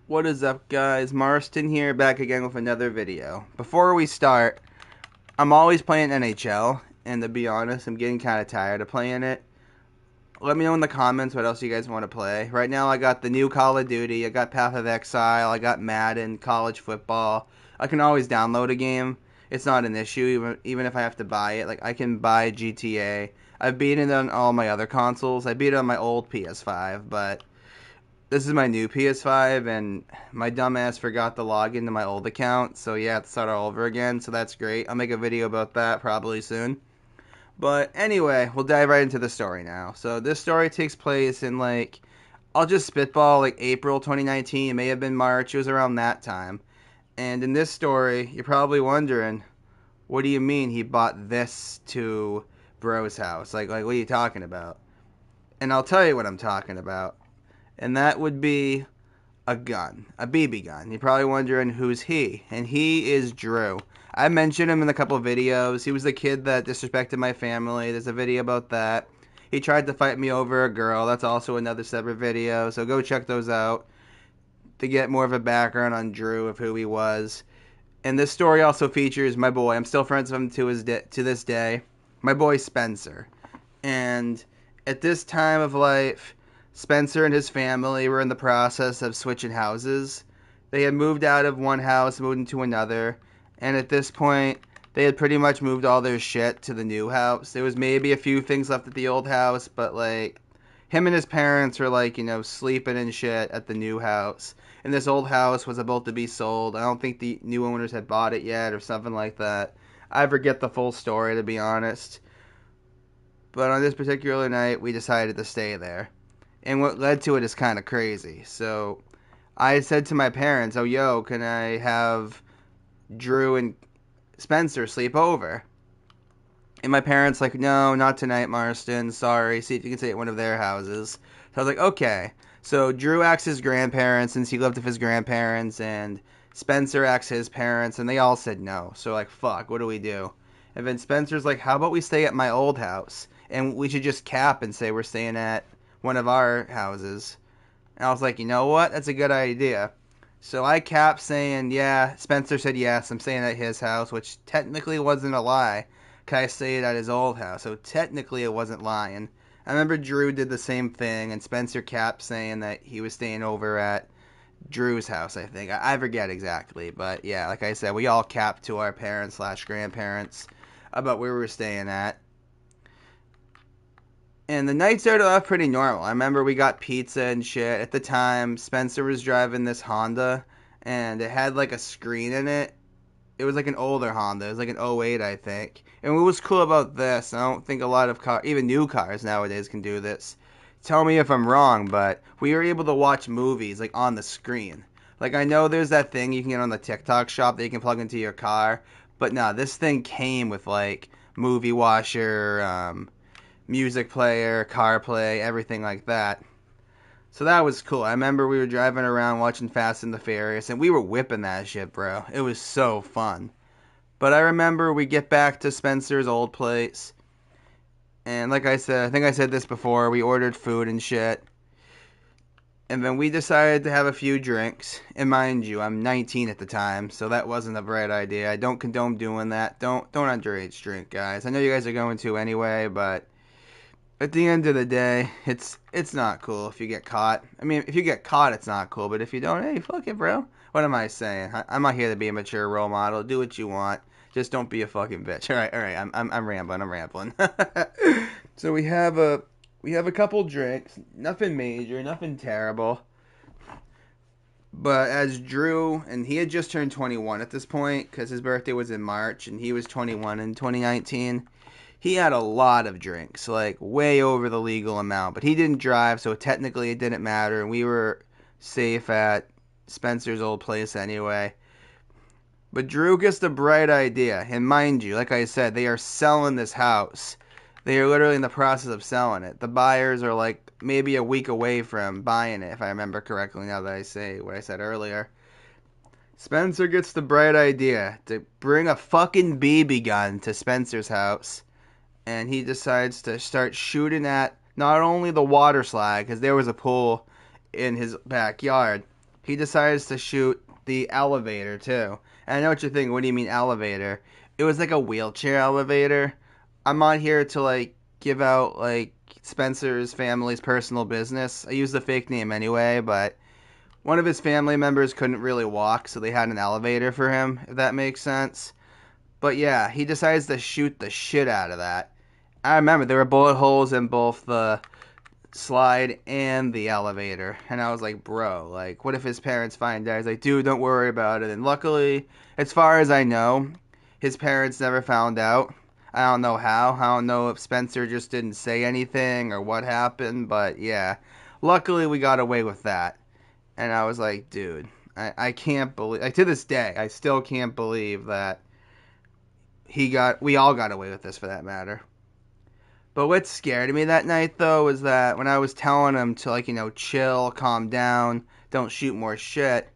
What is up, guys? Marston here, back again with another video. Before we start, I'm always playing NHL, and to be honest, I'm getting kind of tired of playing it. Let me know in the comments what else you guys want to play. Right now, I got the new Call of Duty, I got Path of Exile, I got Madden, college football. I can always download a game. It's not an issue, even if I have to buy it. Like, I can buy GTA. I've beaten it on all my other consoles. I beat it on my old PS5, but this is my new PS5, and my dumbass forgot to log into my old account, so yeah, I have to start all over again, so that's great. I'll make a video about that probably soon. But anyway, we'll dive right into the story now. So this story takes place in, like, I'll just spitball, like, April 2019. It may have been March. It was around that time. And in this story, you're probably wondering, what do you mean he bought this to Bro's house? Like, what are you talking about? And I'll tell you what I'm talking about. And that would be a gun, a BB gun. You're probably wondering who's he, and he is Drew. I mentioned him in a couple of videos. He was the kid that disrespected my family. There's a video about that. He tried to fight me over a girl. That's also another separate video. So go check those out to get more of a background on Drew of who he was. And this story also features my boy. I'm still friends with him to this day. My boy Spencer. And at this time of life, Spencer and his family were in the process of switching houses. They had moved out of one house, moved into another, and at this point, they had pretty much moved all their shit to the new house. There was maybe a few things left at the old house, but like, him and his parents were like, sleeping and shit at the new house. And this old house was about to be sold. I don't think the new owners had bought it yet or something like that. I forget the full story, to be honest. But on this particular night, we decided to stay there. And what led to it is kind of crazy. So I said to my parents, "Oh, yo, can I have Drew and Spencer sleep over?" And my parents like, "No, not tonight, Marston. Sorry. See if you can stay at one of their houses." So I was like, "Okay." So Drew acts his grandparents since he lived with his grandparents, and Spencer acts his parents, and they all said no. So like, fuck, what do we do? And then Spencer's like, "How about we stay at my old house, and we should just cap and say we're staying at one of our houses." And I was like, "You know what? That's a good idea." So I capped saying, "Yeah." Spencer said, "Yes, I'm staying at his house," which technically wasn't a lie. Kai stayed at his old house, so technically it wasn't lying. I remember Drew did the same thing, and Spencer capped saying that he was staying over at Drew's house, I think. I forget exactly, but yeah, like I said, we all capped to our parents slash grandparents about where we were staying at. And the night started off pretty normal. I remember we got pizza and shit. At the time, Spencer was driving this Honda, and it had like a screen in it. It was like an older Honda. It was like an '08, I think. And what was cool about this, I don't think a lot of cars, even new cars nowadays, can do this. Tell me if I'm wrong, but we were able to watch movies like on the screen. Like I know there's that thing you can get on the TikTok shop that you can plug into your car, but no, this thing came with like movie washer, music player, CarPlay, everything like that. So that was cool. I remember we were driving around watching Fast and the Furious, and we were whipping that shit, bro. It was so fun. But I remember we get back to Spencer's old place, and like I said, I think I said this before, we ordered food and shit. And then we decided to have a few drinks. And mind you, I'm 19 at the time, so that wasn't a bright idea. I don't condone doing that. Don't underage drink, guys. I know you guys are going to anyway, but at the end of the day, it's not cool if you get caught. I mean, if you get caught, it's not cool. But if you don't, hey, fuck it, bro. What am I saying? I'm not here to be a mature role model. Do what you want. Just don't be a fucking bitch. All right. I'm rambling. I'm rambling. So we have a couple drinks. Nothing major. Nothing terrible. But as Drew, and he had just turned 21 at this point because his birthday was in March, and he was 21 in 2019. He had a lot of drinks, like way over the legal amount, but he didn't drive, so technically it didn't matter, and we were safe at Spencer's old place anyway. But Drew gets the bright idea, and mind you, like I said, they are selling this house. They are literally in the process of selling it. The buyers are like maybe a week away from buying it, if I remember correctly now that I say what I said earlier. Spencer gets the bright idea to bring a fucking BB gun to Spencer's house, and he decides to start shooting at not only the water slide, because there was a pool in his backyard, he decides to shoot the elevator too. And I know what you're thinking. What do you mean elevator? It was like a wheelchair elevator. I'm on here to like give out like Spencer's family's personal business. I use the fake name anyway, but one of his family members couldn't really walk, so they had an elevator for him, if that makes sense. But yeah, he decides to shoot the shit out of that. I remember there were bullet holes in both the slide and the elevator. And I was like, bro, like, what if his parents find out? He's like, dude, don't worry about it. And luckily, as far as I know, his parents never found out. I don't know how. I don't know if Spencer just didn't say anything or what happened. But yeah, luckily we got away with that. And I was like, dude, I can't believe, like, to this day, I still can't believe that we all got away with this for that matter. But what scared me that night, though, was that when I was telling him to, like, chill, calm down, don't shoot more shit,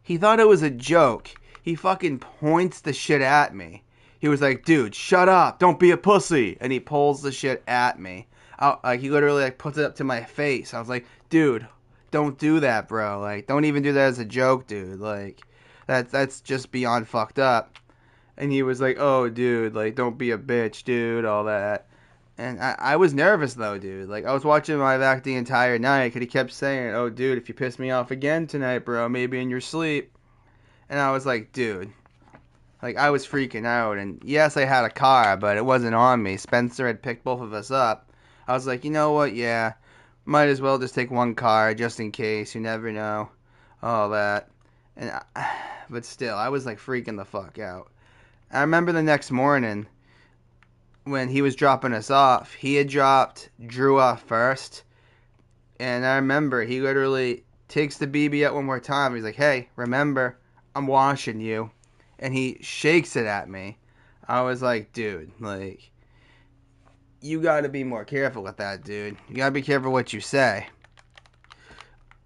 he thought it was a joke. He fucking points the shit at me. He was like, dude, shut up, don't be a pussy. And he pulls the shit at me. He literally, like, puts it up to my face. I was like, dude, don't do that, bro. Like, don't even do that as a joke, dude. Like, that's just beyond fucked up. And he was like, oh, dude, like, don't be a bitch, dude, all that. And I was nervous, though, dude. Like, I was watching my back the entire night because he kept saying, oh, dude, if you piss me off again tonight, bro, maybe in your sleep. And I was like, dude. Like, I was freaking out. And yes, I had a car, but it wasn't on me. Spencer had picked both of us up. I was like, you know what? Yeah, might as well just take one car just in case. You never know. All that. But still, I was, like, freaking the fuck out. I remember the next morning when he was dropping us off, he had dropped Drew off first. And I remember he literally takes the BB out one more time. He's like, hey, remember, I'm watching you. And he shakes it at me. I was like, dude, like, you gotta be more careful with that, dude. You gotta be careful what you say.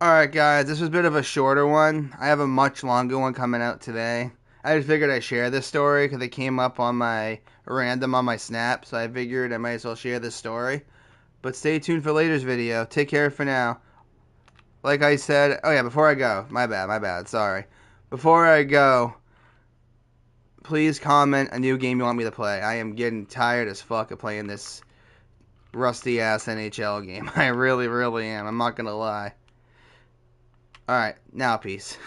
Alright, guys, this was a bit of a shorter one. I have a much longer one coming out today. I just figured I'd share this story because it came up on my random on my Snap, so I figured I might as well share this story. But stay tuned for later's video. Take care for now. Like I said, oh yeah, before I go, my bad, sorry. Before I go, please comment a new game you want me to play. I am getting tired as fuck of playing this rusty ass NHL game. I really, really am. I'm not gonna lie. Alright, now peace.